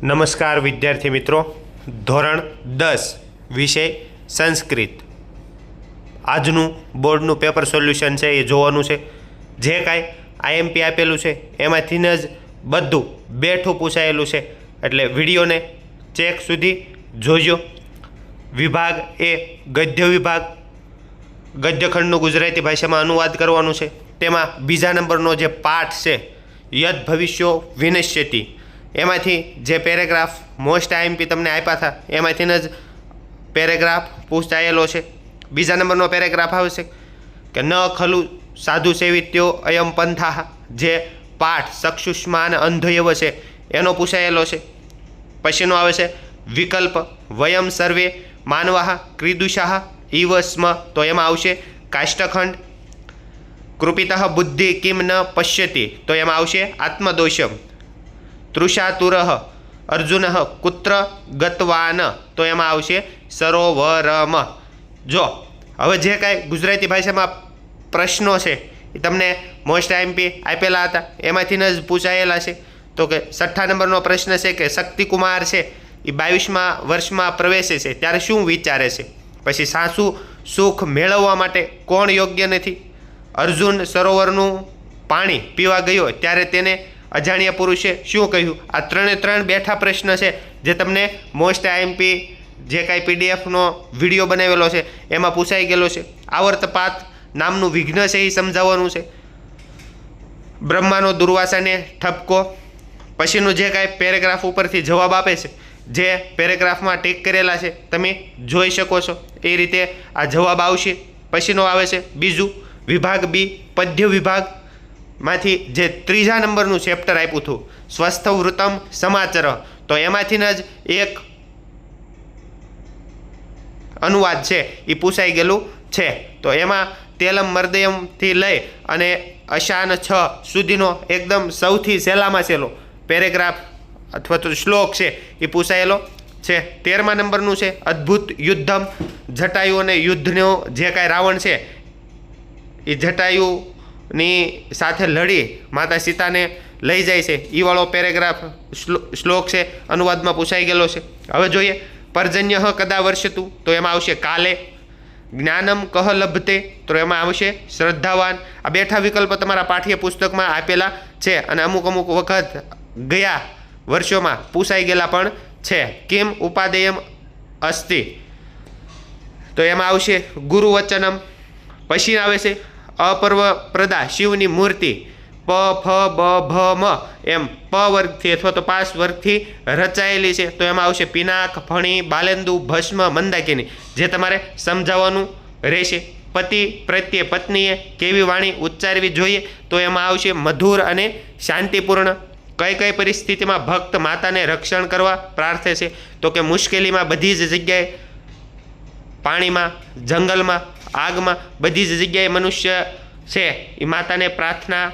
નમસ્કાર વિદ્યાર્થી મિત્રો, ધોરણ 10 વિષય સંસ્કૃત. આજનું બોર્ડનું પેપર સોલ્યુશન છે એ જોવાનું છે. જે કાંઈ આઈએમપી આપેલું છે એમાંથી જ બધું બેઠું પૂછાયેલું છે, એટલે વિડીયોને ચેક સુધી જોજો. વિભાગ એ ગદ્ય વિભાગ, ગદ્યખંડનું ગુજરાતી ભાષામાં અનુવાદ કરવાનું છે. તેમાં બીજા નંબરનો જે પાઠ છે યદ ભવિષ્યો વિનશ્યતિ, એમાંથી જે પેરેગ્રાફ મોસ્ટ આઈએમપી તમને આપ્યા હતા એમાંથી જ પેરેગ્રાફ પૂછાયેલો છે. બીજા નંબરનો પેરેગ્રાફ આવશે કે ન ખલુ સાધુ સેવિત્યો અયમ પંથા, જે પાઠ ચક્ષુષ્માન અંધયવ છે એનો પૂછાયેલો છે. પછીનો આવે છે વિકલ્પ વયમ સર્વે માનવાહ ક્રીદુષાહ ઇવ સ્મ, તો એમાં આવશે કાષ્ટખંડ. કૃપિતઃ બુદ્ધિ કિમ ન પશ્યતિ, તો એમાં આવશે આત્મદોષમ. તૃષાતુર અર્જુન કુત્ર ગતવાન, તો એમાં આવશે સરોવરમ. જો હવે જે કાંઈ ગુજરાતી ભાષામાં પ્રશ્નો છે એ તમને મોસ્ટ આઈએમપી આપેલા હતા એમાંથી જ પૂછાયેલા છે. તો કે 6 નંબરનો પ્રશ્ન છે કે શક્તિકુમાર છે એ 22મા વર્ષમાં પ્રવેશે છે ત્યારે શું વિચારે છે. પછી સાસુ સુખ મેળવવા માટે કોણ યોગ્ય નથી. અર્જુન સરોવરનું પાણી પીવા ગયો ત્યારે તેને અજાણ્યા પુરુષે શું કહ્યું. આ 3 બેઠા પ્રશ્ન છે જે તમને મોસ્ટ આઈએમપી જે કાંઈ પીડીએફનો વિડીયો બનાવેલો છે એમાં પૂછાઈ ગયેલો છે. આવર્તપાત નામનું વિઘ્ન છે એ સમજાવવાનું છે. બ્રહ્માનો દુર્વાસાને ઠપકો. પછીનું જે કાંઈ પેરેગ્રાફ ઉપરથી જવાબ આપે છે, જે પેરેગ્રાફમાં ટીક કરેલા છે તમે જોઈ શકો છો એ રીતે આ જવાબ આવશે. પછીનો આવે છે બીજું વિભાગ બી, પદ્ય વિભાગ માંથી જે 3જા નંબરનું ચેપ્ટર આપ્યું હતું સ્વસ્થ વૃત્તમ સમાચાર, તો એમાંથી જ એક અનુવાદ છે એ પૂછાઈ ગયેલું છે. તો એમાં તેલમ મર્દયમથી લઈ અને અશાન 6 સુધીનો એકદમ સૌથી સહેલામાં સહેલો પેરેગ્રાફ અથવા તો શ્લોક છે એ પૂછાયેલો છે. 13મા નંબરનું છે અદ્ભુત યુદ્ધમ. જટાયુ અને યુદ્ધનો જે કાંઈ રાવણ છે એ જટાયુની સાથે લડી માતા સીતાને લઈ જાય છે એ વાળો પેરેગ્રાફ શ્લોક છે અનુવાદમાં પૂછાઈ ગયેલો છે. હવે જોઈએ પર્જન્ય કદા વર્ષતું, તો એમાં આવશે કાલે. જ્ઞાનમ કહ લભતે, તો એમાં આવશે શ્રદ્ધાવાન. આ બેઠા વિકલ્પ તમારા પાઠ્યપુસ્તકમાં આપેલા છે અને અમુક વખત ગયા વર્ષોમાં પૂછાઈ ગયેલા પણ છે. કિમ ઉપાદેયમ અસ્તિ, તો એમાં આવશે ગુરુવચનમ. પછી આવે છે અપર્વ પ્રદા શિવની મૂર્તિ. પ ફ બ ભ મ એમ પ વર્ગથી અથવા તો 5 વર્ગથી રચાયેલી છે, તો એમાં આવશે પિનાક, ફણી, બાલેન્દુ, ભસ્મ, મંદાકિની, જે તમારે સમજાવવાનું રહેશે. પતિ પ્રત્યે પત્નીએ કેવી વાણી ઉચ્ચારવી જોઈએ, તો એમાં આવશે મધુર અને શાંતિપૂર્ણ. કઈ કઈ પરિસ્થિતિમાં ભક્ત માતાને રક્ષણ કરવા પ્રાર્થે છે, તો કે મુશ્કેલીમાં બધી જ જગ્યાએ, પાણીમાં, જંગલમાં, આગમાં, બધી જ જગ્યાએ મનુષ્ય છે એ માતાને પ્રાર્થના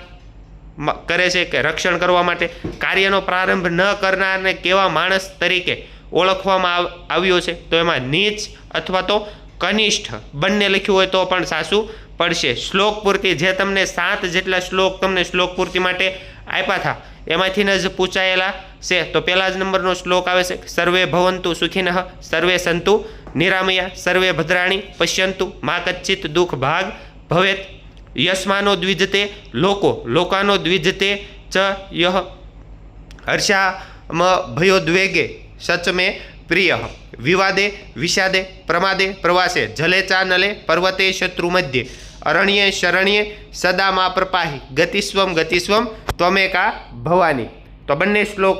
કરે છે કે રક્ષણ કરવા માટે. કાર્યનો પ્રારંભ ન કરનારને કેવા માણસ તરીકે ઓળખવામાં આવ્યો છે, તો એમાં નીચ અથવા તો કનિષ્ઠ બંને લખ્યું હોય તો પણ સાચું પડશે. શ્લોક પૂર્તિ, જે તમને 7 જેટલા શ્લોક તમને શ્લોક પૂર્તિ માટે આપ્યા હતા એમાંથી જ પૂછાયેલા છે. તો પહેલા જ નંબરનો શ્લોક આવે છે સર્વે ભવંતુ સુખિનઃ સર્વે સંતુ નિરામયા સર્વે ભદ્રાણી પશ્યંતુ મા કચ્ચિત દુઃખ ભાગ ભવેત. યસ્માનો દ્વિજતે લોકો લોકાનો દ્વિજતે ચ યહ હર્ષામ ભયોદ્વેગે સચ મે પ્રિય. વિવાદે વિષાદે પ્રમાદે પ્રવાસે જલે ચા નલે પર્વતે શત્રુ મધ્યે અરણ્યે શરણ્યે સદા મા પ્રપાહી ગતિસ્વમ ગતિસ્વમ ત્વમેકા ભવાની. તો બંને શ્લોક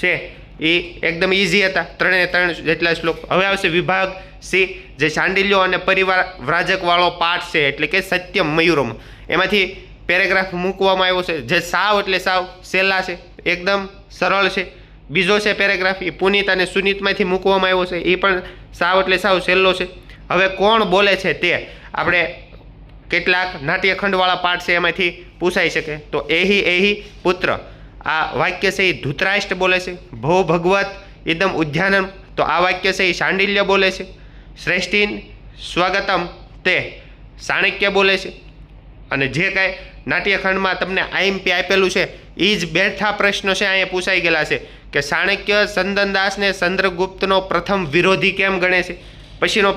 છે એ એકદમ ઇઝી હતા, 3 જેટલા શ્લોક. હવે આવશે વિભાગ સી, જે શાંડિલ્યો અને પરિવાર વ્રાજકવાળો પાઠ છે, એટલે કે સત્યમ મયુરમ. એમાંથી પેરેગ્રાફ મૂકવામાં આવ્યો છે જે સાવ એટલે સાવ સહેલા છે, એકદમ સરળ છે. બીજો છે પેરેગ્રાફ એ પુનિત અને સુનિતમાંથી મૂકવામાં આવ્યો છે, એ પણ સાવ એટલે સાવ સહેલો છે. હવે કોણ બોલે છે તે આપણે કેટલાક નાટ્યખંડવાળા પાઠ છે એમાંથી પૂછાઈ શકે. તો એહી એહી પુત્ર, આ વાક્ય છે એ ધૃતરાષ્ટ્ર બોલે છે. ભો ભગવત ઇદમ ઉદ્યાનમ, તો આ વાક્ય છે એ શાંડિલ્ય બોલે છે. શ્રેષ્ઠીન સ્વાગતમ, તે ચાણક્ય બોલે છે. અને જે કાંઈ નાટ્યખંડમાં તમને આઈએમપી આપેલું છે એ જ બેઠા પ્રશ્નો છે અહીંયા પૂછાઈ ગયેલા છે કે ચાણક્ય ચંદનદાસ ને ચંદ્રગુપ્તનો પ્રથમ વિરોધી કેમ ગણે છે? પછીનો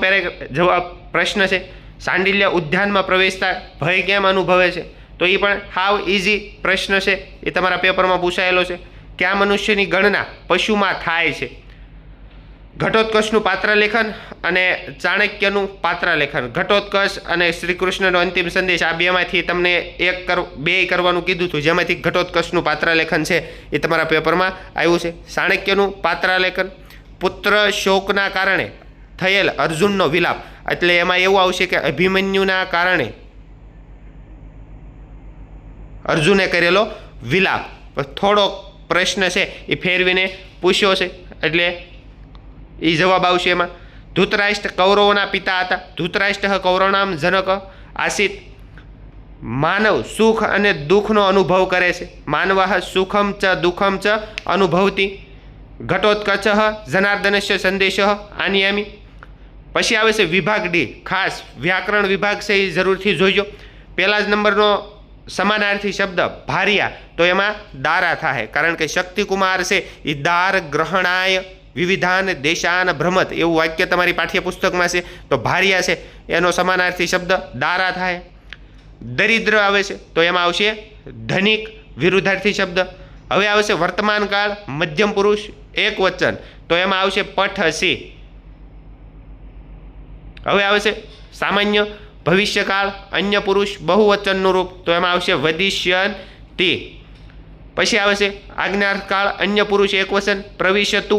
જવાબ પ્રશ્ન છે શાંડિલ્ય ઉદ્યાનમાં પ્રવેશતા ભય કેમ અનુભવે છે? તો એ પણ હાવ ઇઝી પ્રશ્ન છે, એ તમારા પેપરમાં પૂછાયેલો છે. કયા મનુષ્યની ગણના પશુમાં થાય છે? ઘટોત્કચનું પાત્રલેખન અને ચાણક્યનું પાત્રલેખન. ઘટોત્કચ અને શ્રી કૃષ્ણનો અંતિમ સંદેશ, આ બેમાંથી તમને બે કરવાનું કીધું હતું, જેમાંથી ઘટોત્કચનું પાત્રલેખન છે એ તમારા પેપરમાં આવ્યું છે. ચાણક્યનું પાત્રલેખન, પુત્ર શોકના કારણે થયેલ અર્જુનનો વિલાપ, એટલે એમાં એવું આવશે કે અભિમન્યુના કારણે અર્જુને કરેલો વિલાપ. થોડો પ્રશ્ન છે એ ફેરવીને પૂછ્યો છે, એટલે એ જવાબ આવશે એમાં. ધૃતરાષ્ટ્ર કૌરવોના પિતા હતા. ધૃતરાષ્ટ્ર કૌરવનામ જનક આસિત. માનવ સુખ અને દુઃખનો અનુભવ કરે છે. માનવ સુખમ ચ દુઃખમ ચ અનુભવતી. ઘટોત્કચ જનાર્દનસ્ય સંદેશ આનિયામી. પછી આવે છે વિભાગ ડી. ખાસ વ્યાકરણ વિભાગ છે એ જરૂરથી જોઈજો. પહેલા જ નંબરનો સમાનાર્થી શબ્દ ભાર્યા, તો એમાં દારા થાય, કારણ કે શક્તિકુમાર છે એ દાર ગ્રહણાય વિવિધાન દેશાન ભ્રમત એવું વાક્ય તમારી પાઠ્યપુસ્તકમાં છે, તો ભાર્યા છે એનો સમાનાર્થી શબ્દ દારા થાય. દરિદ્ર આવે છે તો એમાં આવશે ધનિક વિરુદ્ધાર્થી શબ્દ. હવે આવશે વર્તમાન કાળ મધ્યમ પુરુષ એક વચન, તો એમાં આવશે પઠસી. હવે આવશે સામાન્ય ભવિષ્યકાળ અન્ય પુરુષ બહુવચનનું રૂપ, તો એમાં આવશે વદિષ્યંતિ. પછી આવે છે આજ્ઞાર્થકાળ અન્ય પુરુષ એક વચન પ્રવિશતુ.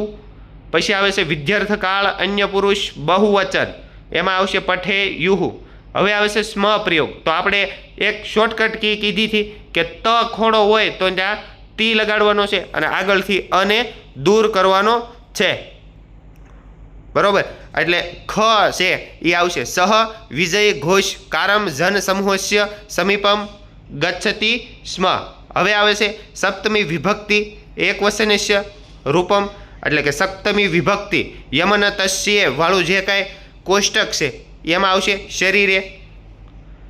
પછી આવે છે વિદ્યાર્થકાળ અન્ય પુરુષ બહુવચન, એમાં આવશે પઠે યુહુ. હવે આવે છે સ્મ પ્રયોગ, તો આપણે એક શોર્ટકટ કી કીધી હતી કે ત ખોડો હોય તો ત્યાં તી લગાડવાનો છે અને આગળથી અને દૂર કરવાનો છે, બરોબર. એટલે ખ છે એ આવશે સહ વિજય ઘોષ કારમ જન સમૂહસ્ય સમીપમ ગચ્છતિ સ્મ. હવે આવે છે સપ્તમી વિભક્તિ એક વચનસ્ય રૂપમ, એટલે કે સપ્તમી વિભક્તિ યમન તસ્ય વાળું જે કાંઈ કોષ્ટક છે એમાં આવશે શરીરે.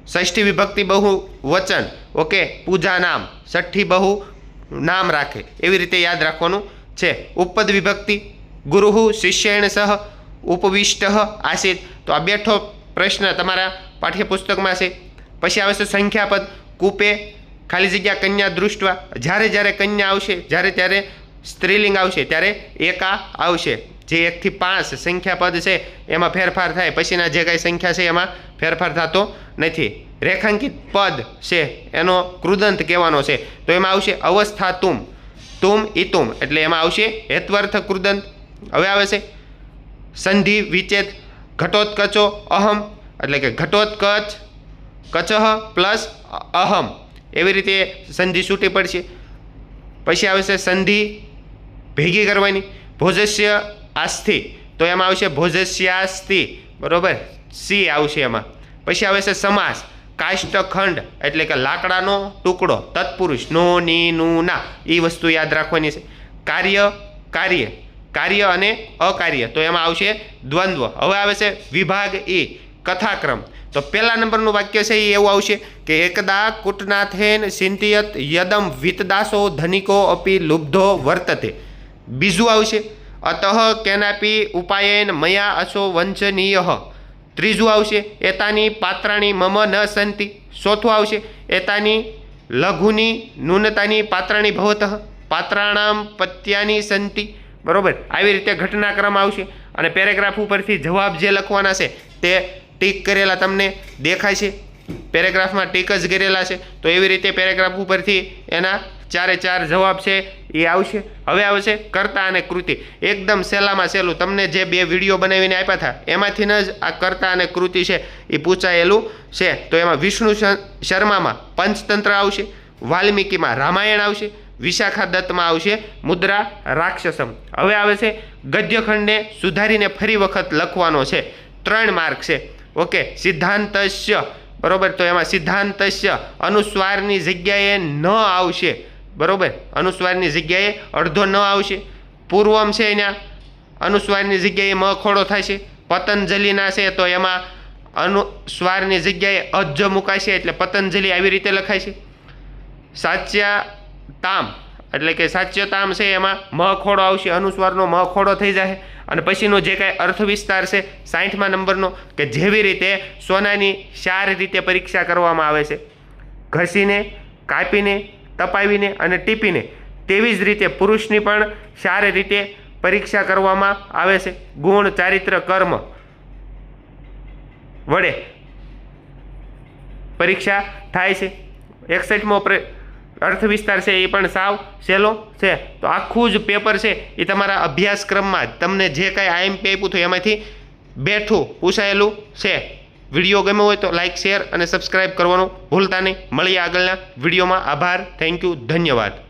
ષષ્ઠી વિભક્તિ બહુ વચન, ઓકે, પૂજા નામ, છઠ્ઠી બહુ નામ રાખે, એવી રીતે યાદ રાખવાનું છે. ઉપપદ વિભક્તિ ગુરુ શિષ્યેણ સહ ઉપવિષ્ટ આસિત, તો આ બેઠો પ્રશ્ન તમારા પાઠ્યપુસ્તકમાં છે. પછી આવે છે સંખ્યાપદ કૂપે ખાલી જગ્યા કન્યા દૃષ્ટવા. જ્યારે જ્યારે કન્યા આવશે, જ્યારે ત્યારે સ્ત્રીલિંગ આવશે ત્યારે એકા આવશે. જે 1 થી 5 સંખ્યાપદ છે એમાં ફેરફાર થાય, પછીના જે કાંઈ સંખ્યા છે એમાં ફેરફાર થતો નથી. રેખાંકિત પદ છે એનો કૃદંત કહેવાનો છે, તો એમાં આવશે અવસ્થા તુમ, તુમ ઇતુમ, એટલે એમાં આવશે હેત્વર્થ કૃદંત. હવે આવે છે સંધિ વિચેત ઘટોત્કચો અહમ, એટલે કે ઘટોત્કચ કચહ પ્લસ અહમ, એવી રીતે સંધિ છૂટી પડશે. પછી આવે છે સંધિ ભેગી કરવાની. ભોજસ્ય આસ્થિ, તો એમાં આવશે ભોજસ્યાસ્તિ, બરોબર, સી આવશે એમાં. પછી આવે છે સમાસ કાષ્ટખંડ, એટલે કે લાકડાનો ટુકડો, તત્પુરુષ નો ની નું ના, એ વસ્તુ યાદ રાખવાની છે. કાર્ય કાર્ય કાર્ય અને અકાર્ય, તો એમાં આવશે દ્વંદ્વ. હવે આવે છે વિભાગ એ કથાક્રમ, તો પહેલા નંબરનું વાક્ય છે એ એવું આવશે કે એકદા કુટનાથેન સિંતિયત યદમ વિતદાસો ધનિકો અપી લુબ્ધો વર્તતે. બીજું આવશે અતઃ કેનાપી ઉપાયેન મયા અસો વંચનીય. ત્રીજું આવશે એતાની પાત્રાણી મમ ન સંતિ. ચોથું આવશે એતાની લઘુની ન્યૂનતાની પાત્રાણી ભવતઃ પાત્રાણામ પત્યાની સંતિ, બરોબર. આવી રીતે ઘટનાક્રમ આવશે અને પેરેગ્રાફ ઉપરથી જવાબ જે લખવાના છે તે ટીક કરેલા તમને દેખાય છે, પેરેગ્રાફમાં ટીક જ કરેલા છે, તો એવી રીતે પેરેગ્રાફ ઉપરથી એના 4 જવાબ છે એ આવશે. હવે આવશે કર્તા અને કૃતિ. એકદમ સહેલામાં સહેલું તમને જે 2 વિડીયો બનાવીને આપ્યા હતા એમાંથી જ આ કર્તા અને કૃતિ છે એ પૂછાયેલું છે. તો એમાં વિષ્ણુ શર્મામાં પંચતંત્ર આવશે, વાલ્મીકીમાં રામાયણ આવશે, વિશાખા દત્તમાં આવશે મુદ્રા રાક્ષસમ. હવે આવે છે ગદ્યખંડને સુધારીને ફરી વખત લખવાનો છે, 3 માર્ક છે, ઓકે. સિદ્ધાંતસ્ય, બરોબર, તો એમાં સિદ્ધાંતસ્ય અનુસ્વારની જગ્યાએ ન આવશે, બરોબર, અનુસ્વારની જગ્યાએ અડધો ન આવશે. પૂર્વમ છે એના અનુસ્વારની જગ્યાએ મ ખોડો થશે. પતંજલિના છે તો એમાં અનુસ્વારની જગ્યાએ અજ્જ મુકાશે, એટલે પતંજલિ આવી રીતે લખાય છે. સાચ્યા તામ, એટલે કે સાચ્યતામ છે એમાં મ ખોડો આવશે, અનુસ્વારનો મ ખોડો થઈ જાય. અને પછીનો જે કાંઈ અર્થ વિસ્તાર છે 60મા નંબરનો, કે જેવી રીતે સોનાની 4 રીતે પરીક્ષા કરવામાં આવે છે, ઘસીને, કાપીને, તપાવીને અને ટીપીને, તેવી જ રીતે પુરુષની પણ 4 રીતે પરીક્ષા કરવામાં આવે છે. ગુણ, ચારિત્ર, કર્મ વડે પરીક્ષા થાય છે. 61મો અર્થ વિસ્તાર છે એ પણ સાવ સહેલો છે. તો આખું જ પેપર છે એ તમારા અભ્યાસક્રમમાં તમને જે કાંઈ આઈએમપી આપ્યું હતું એમાંથી બેઠું પૂછાયેલું છે. વિડીયો ગમ્યો હોય તો લાઇક, શેર અને સબસ્ક્રાઇબ કરવાનું ભૂલતા નહીં. મળીએ આગળના વિડીયોમાં. આભાર, થેન્ક યુ, ધન્યવાદ.